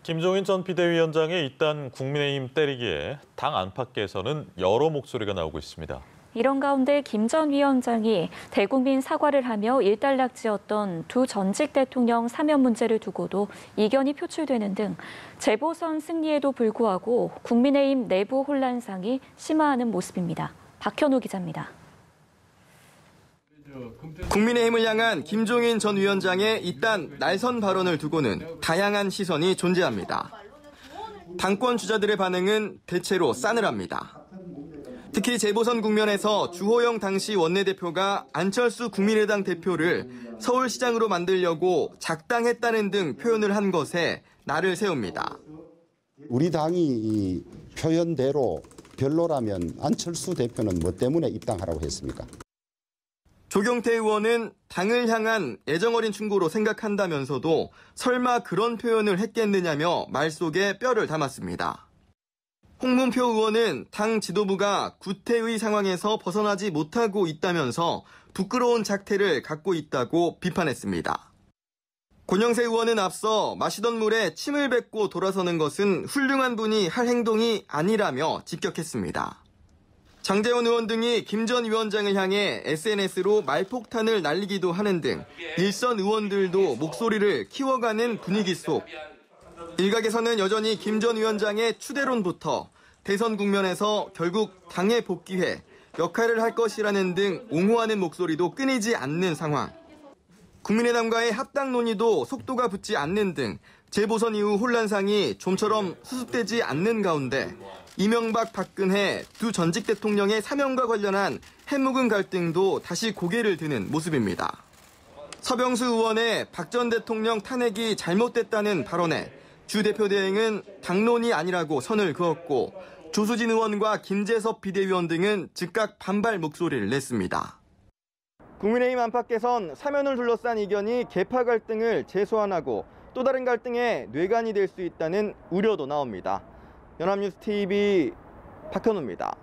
김종인 전 비대위원장의 이딴 국민의힘 때리기에 당 안팎에서는 여러 목소리가 나오고 있습니다. 이런 가운데 김 전 위원장이 대국민 사과를 하며 일단락지었던 두 전직 대통령 사면 문제를 두고도 이견이 표출되는 등 재보선 승리에도 불구하고 국민의힘 내부 혼란상이 심화하는 모습입니다. 박현우 기자입니다. 국민의힘을 향한 김종인 전 위원장의 이딴 날선 발언을 두고는 다양한 시선이 존재합니다. 당권 주자들의 반응은 대체로 싸늘합니다. 특히 재보선 국면에서 주호영 당시 원내대표가 안철수 국민의당 대표를 서울시장으로 만들려고 작당했다는 등 표현을 한 것에 날을 세웁니다. 우리 당이 이 표현대로 별로라면 안철수 대표는 뭐 때문에 입당하라고 했습니까? 조경태 의원은 당을 향한 애정어린 충고로 생각한다면서도 설마 그런 표현을 했겠느냐며 말 속에 뼈를 담았습니다. 홍문표 의원은 당 지도부가 구태의 상황에서 벗어나지 못하고 있다면서 부끄러운 작태를 갖고 있다고 비판했습니다. 권영세 의원은 앞서 마시던 물에 침을 뱉고 돌아서는 것은 훌륭한 분이 할 행동이 아니라며 직격했습니다. 장제원 의원 등이 김 전 위원장을 향해 SNS로 말폭탄을 날리기도 하는 등 일선 의원들도 목소리를 키워가는 분위기 속 일각에서는 여전히 김 전 위원장의 추대론부터 대선 국면에서 결국 당에 복귀해 역할을 할 것이라는 등 옹호하는 목소리도 끊이지 않는 상황. 국민의당과의 합당 논의도 속도가 붙지 않는 등 재보선 이후 혼란상이 좀처럼 수습되지 않는 가운데 이명박, 박근혜 두 전직 대통령의 사면과 관련한 해묵은 갈등도 다시 고개를 드는 모습입니다. 서병수 의원의 박 전 대통령 탄핵이 잘못됐다는 발언에 주 대표 대행은 당론이 아니라고 선을 그었고 조수진 의원과 김재섭 비대위원 등은 즉각 반발 목소리를 냈습니다. 국민의힘 안팎에선 사면을 둘러싼 이견이 계파 갈등을 재소환하고 또 다른 갈등의 뇌관이 될 수 있다는 우려도 나옵니다. 연합뉴스 TV 박현우입니다.